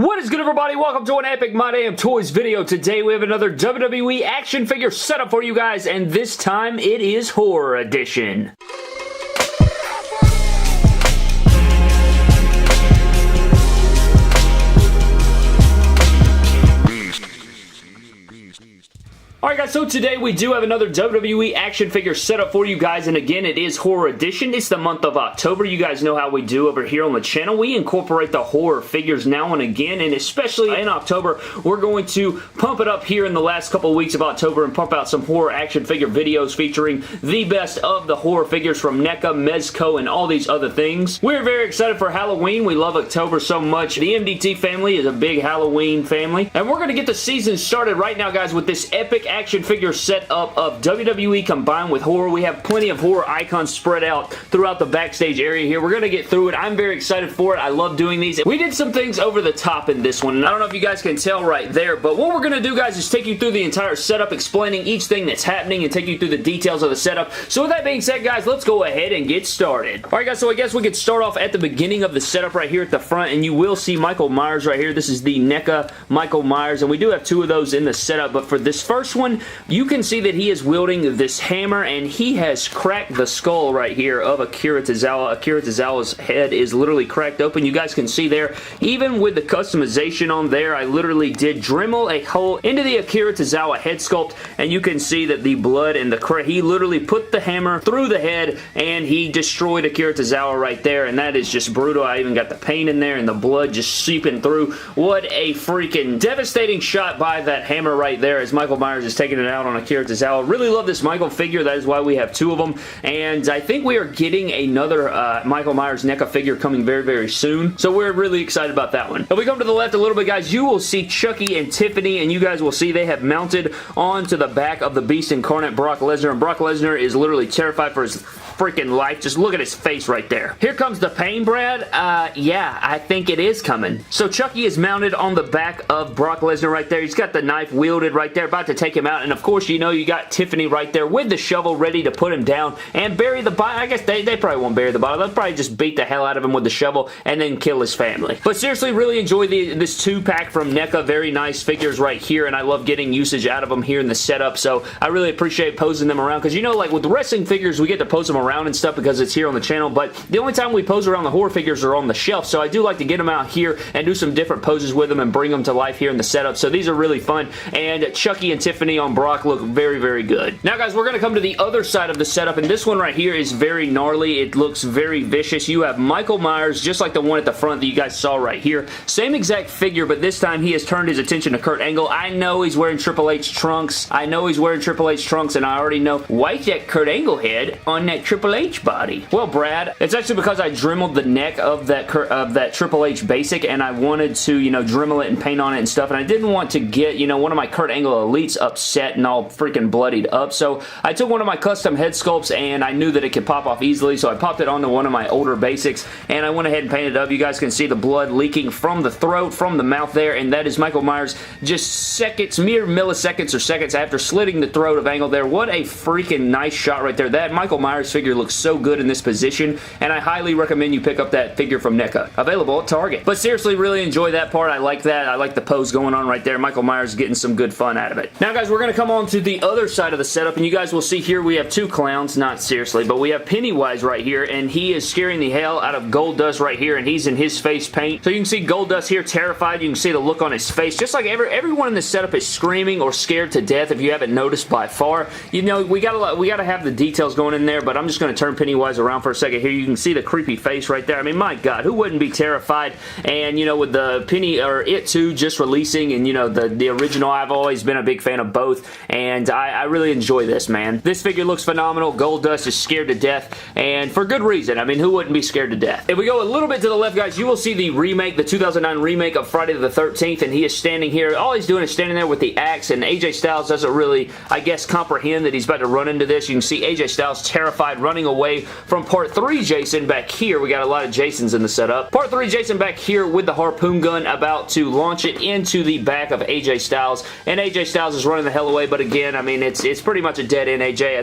What is good, everybody? Welcome to an Epic My Damn Toys video. Today we have another WWE action figure setup for you guys, and this time it is Horror Edition. Alright guys, so today we do have another WWE action figure setup for you guys, and again, it is Horror Edition. It's the month of October. You guys know how we do over here on the channel. We incorporate the horror figures now and again, and especially in October, we're going to pump it up here in the last couple of weeks of October and pump out some horror action figure videos featuring the best of the horror figures from NECA, Mezco, and all these other things. We're very excited for Halloween. We love October so much. The MDT family is a big Halloween family, and we're going to get the season started right now, guys, with this epic action figure setup of WWE combined with horror. We have plenty of horror icons spread out throughout the backstage area here. We're going to get through it. I'm very excited for it. I love doing these. We did some things over the top in this one, and I don't know if you guys can tell right there, but what we're going to do, guys, is take you through the entire setup, explaining each thing that's happening and take you through the details of the setup. So with that being said, guys, let's go ahead and get started. Alright guys, so I guess we could start off at the beginning of the setup right here at the front, and you will see Michael Myers right here. This is the NECA Michael Myers, and we do have two of those in the setup, but for this first one, you can see that he is wielding this hammer, and he has cracked the skull right here of Akira Tozawa. Akira Tozawa's head is literally cracked open. You guys can see there, even with the customization on there, I literally did Dremel a hole into the Akira Tozawa head sculpt, and you can see that the blood and the he literally put the hammer through the head, and he destroyed Akira Tozawa right there, and that is just brutal. I even got the paint in there, and the blood just seeping through. What a freaking devastating shot by that hammer right there as Michael Myers is taking it out on Akira Tozawa. Really love this Michael figure. That is why we have two of them, and I think we are getting another Michael Myers NECA figure coming very, very soon, so we're really excited about that one. If we come to the left a little bit, guys, you will see Chucky and Tiffany, and you guys will see they have mounted onto the back of the Beast Incarnate Brock Lesnar, and Brock Lesnar is literally terrified for his freaking life. Just look at his face right there. Here comes the pain, Brad. Yeah, I think it is coming. So Chucky is mounted on the back of Brock Lesnar right there. He's got the knife wielded right there, about to take him out, and of course, you know, you got Tiffany right there with the shovel ready to put him down and bury the body. I guess they probably won't bury the body. They'll probably just beat the hell out of him with the shovel and then kill his family. But seriously, really enjoy this two-pack from NECA. Very nice figures right here, and I love getting usage out of them here in the setup, so I really appreciate posing them around, because you know, like with the wrestling figures, we get to pose them around and stuff because it's here on the channel, but the only time we pose around the horror figures are on the shelf, so I do like to get them out here and do some different poses with them and bring them to life here in the setup, so these are really fun, and Chucky and Tiffany on Brock look very, very good. Now, guys, we're going to come to the other side of the setup, and this one right here is very gnarly. It looks very vicious. You have Michael Myers, just like the one at the front that you guys saw right here. Same exact figure, but this time he has turned his attention to Kurt Angle. I know he's wearing Triple H trunks. I know he's wearing Triple H trunks, and I already know why's that Kurt Angle head on that Triple H body. Well, Brad, it's actually because I dremeled the neck of that Triple H basic, and I wanted to, you know, Dremel it and paint on it and stuff, and I didn't want to get, you know, one of my Kurt Angle elites upset and all freaking bloodied up, so I took one of my custom head sculpts, and I knew that it could pop off easily, so I popped it onto one of my older basics, and I went ahead and painted it up. You guys can see the blood leaking from the throat, from the mouth there, and that is Michael Myers just seconds, mere milliseconds or seconds after slitting the throat of Angle there. What a freaking nice shot right there. That Michael Myers figure looks so good in this position, and I highly recommend you pick up that figure from NECA. Available at Target. But seriously, really enjoy that part. I like that. I like the pose going on right there. Michael Myers getting some good fun out of it. Now, guys, we're going to come on to the other side of the setup, and you guys will see here we have two clowns. Not seriously, but we have Pennywise right here, and he is scaring the hell out of Goldust right here, and he's in his face paint. So you can see Goldust here terrified. You can see the look on his face. Just like everyone in this setup is screaming or scared to death, if you haven't noticed by far. You know, we gotta have the details going in there, but I'm just going to turn Pennywise around for a second here. You can see the creepy face right there. I mean, my God, who wouldn't be terrified? And, you know, with the It 2 just releasing, and, you know, the original, I've always been a big fan of both, and I really enjoy this, man. This figure looks phenomenal. Goldust is scared to death, and for good reason. I mean, who wouldn't be scared to death? If we go a little bit to the left, guys, you will see the remake, the 2009 remake of Friday the 13th, and he is standing here. All he's doing is standing there with the axe, and AJ Styles doesn't really, I guess, comprehend that he's about to run into this. You can see AJ Styles terrified got running away from Part 3 Jason back here. We got a lot of Jasons in the setup. Part 3 Jason back here with the harpoon gun, about to launch it into the back of AJ Styles, and AJ Styles is running the hell away, but again, I mean, it's pretty much a dead end, AJ.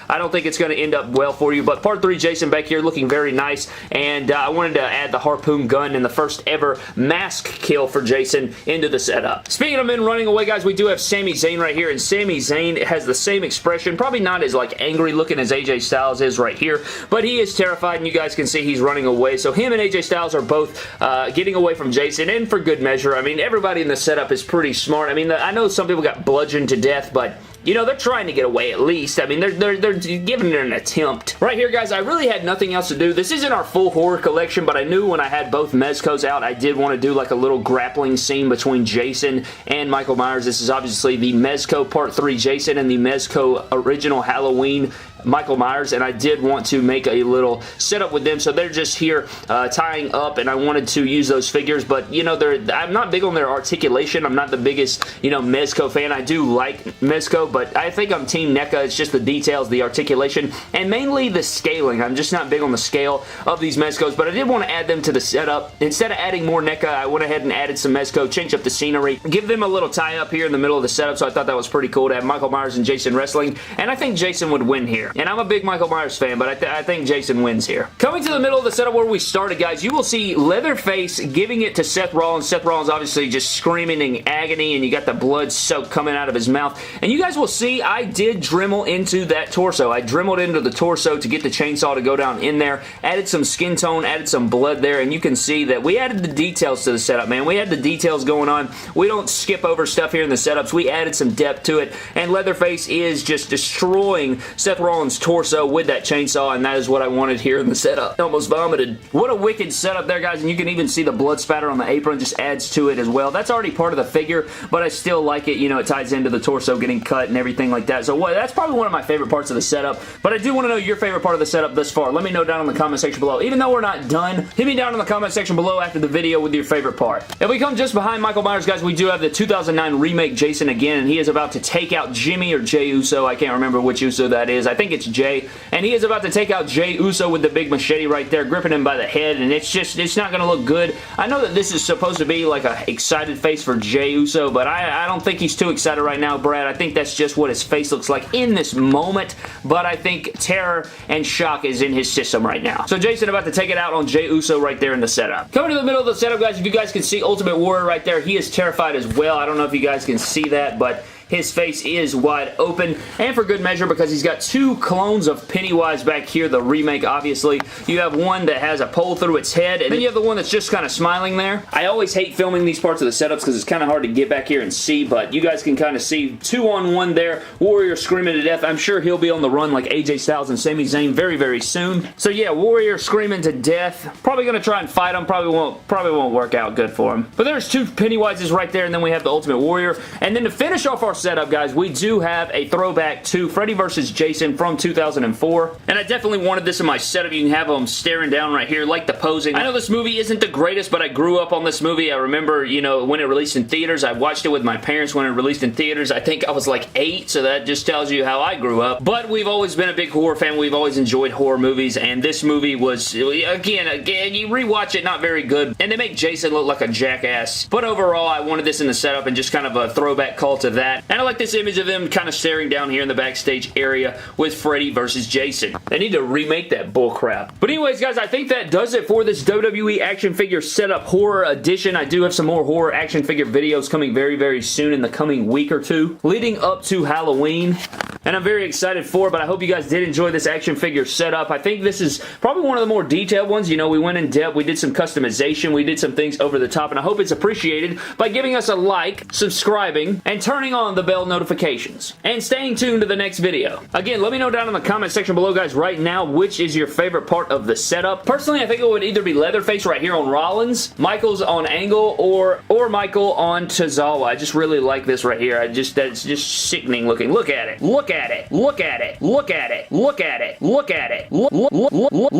I don't think it's going to end up well for you, but Part 3 Jason back here looking very nice, and I wanted to add the harpoon gun and the first ever mask kill for Jason into the setup. Speaking of men running away, guys, we do have Sami Zayn right here, and Sami Zayn has the same expression, probably not as like angry looking as AJ Styles is right here, but he is terrified, and you guys can see he's running away. So him and AJ Styles are both getting away from Jason, and for good measure. I mean, everybody in the setup is pretty smart. I mean, I know some people got bludgeoned to death, but you know, they're trying to get away at least. I mean, they're giving it an attempt. Right here, guys, I really had nothing else to do. This isn't our full horror collection, but I knew when I had both Mezcos out, I did want to do like a little grappling scene between Jason and Michael Myers. This is obviously the Mezco Part 3 Jason and the Mezco Original Halloween Michael Myers, and I did want to make a little setup with them, so they're just here tying up, and I wanted to use those figures, but you know, I'm not big on their articulation. I'm not the biggest, you know, Mezco fan. I do like Mezco, but I think I'm Team NECA. It's just the details, the articulation, and mainly the scaling. I'm just not big on the scale of these Mezcos, but I did want to add them to the setup. Instead of adding more NECA, I went ahead and added some Mezco, changed up the scenery, give them a little tie-up here in the middle of the setup, so I thought that was pretty cool to have Michael Myers and Jason wrestling, and I think Jason would win here. And I'm a big Michael Myers fan, but I think Jason wins here. Coming to the middle of the setup where we started, guys, you will see Leatherface giving it to Seth Rollins. Seth Rollins obviously just screaming in agony, and you got the blood soak coming out of his mouth. And you guys will see I did Dremel into that torso. I Dremeled into the torso to get the chainsaw to go down in there, added some skin tone, added some blood there, and you can see that we added the details to the setup, man. We had the details going on. We don't skip over stuff here in the setups. We added some depth to it, and Leatherface is just destroying Seth Rollins' torso with that chainsaw, and that is what I wanted here in the setup. Almost vomited. What a wicked setup there, guys, and you can even see the blood spatter on the apron just adds to it as well. That's already part of the figure, but I still like it. You know, it ties into the torso getting cut and everything like that. So that's probably one of my favorite parts of the setup, but I do want to know your favorite part of the setup thus far. Let me know down in the comment section below. Even though we're not done, hit me down in the comment section below after the video with your favorite part. If we come just behind Michael Myers, guys, we do have the 2009 remake Jason again, and he is about to take out Jimmy or Jey Uso. I can't remember which Uso that is. I think it's Jey. And he is about to take out Jey Uso with the big machete right there, gripping him by the head, and it's not going to look good. I know that this is supposed to be like a excited face for Jey Uso, but I don't think he's too excited right now, Brad. I think that's just what his face looks like in this moment, but I think terror and shock is in his system right now. So Jason about to take it out on Jey Uso right there in the setup. Coming to the middle of the setup, guys, if you guys can see Ultimate Warrior right there, he is terrified as well. I don't know if you guys can see that, but his face is wide open, and for good measure because he's got two clones of Pennywise back here, the remake obviously. You have one that has a pole through its head, and then you have the one that's just kind of smiling there. I always hate filming these parts of the setups because it's kind of hard to get back here and see, but you guys can kind of see 2-on-1 there. Warrior screaming to death. I'm sure he'll be on the run like AJ Styles and Sami Zayn very, very soon. So yeah, Warrior screaming to death. Probably going to try and fight him. Probably won't work out good for him. But there's two Pennywises right there, and then we have the Ultimate Warrior. And then to finish off our setup, guys, we do have a throwback to Freddy vs. Jason from 2004, and I definitely wanted this in my setup. You can have them staring down right here, like the posing. I know this movie isn't the greatest, but I grew up on this movie. I remember, you know, when it released in theaters. I watched it with my parents when it released in theaters. I think I was like 8, so that just tells you how I grew up. But we've always been a big horror fan. We've always enjoyed horror movies, and this movie was, again, you rewatch it, not very good, and they make Jason look like a jackass. But overall, I wanted this in the setup and just kind of a throwback call to that. And I like this image of them kind of staring down here in the backstage area with Freddy versus Jason. They need to remake that bullcrap. But anyways, guys, I think that does it for this WWE action figure setup horror edition. I do have some more horror action figure videos coming very, very soon in the coming week or two, leading up to Halloween. And I'm very excited for it, but I hope you guys did enjoy this action figure setup. I think this is probably one of the more detailed ones. You know, we went in depth, we did some customization, we did some things over the top, and I hope it's appreciated by giving us a like, subscribing, and turning on the bell notifications. And staying tuned to the next video. Again, let me know down in the comment section below, guys, right now, which is your favorite part of the setup. Personally, I think it would either be Leatherface right here on Rollins, Michael's on Angle, or Michael on Tozawa. I just really like this right here. That's just sickening looking. Look at it. Look at at it. Look at it. Look at it. Look at it. Look at it. Look at it. Look at it.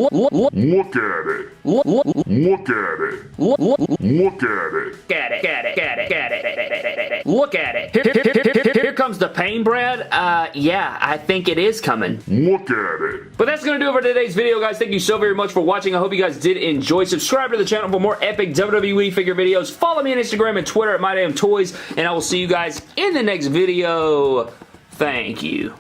Look at it. Look at it. Get it. Get it. Get it. Get it. Look at it. Here comes the pain, Brad. Yeah, I think it is coming. Look at it. But that's going to do it for today's video, guys. Thank you so very much for watching. I hope you guys did enjoy. Subscribe to the channel for more epic WWE figure videos. Follow me on Instagram and Twitter at MyDamnToys, and I will see you guys in the next video. Thank you.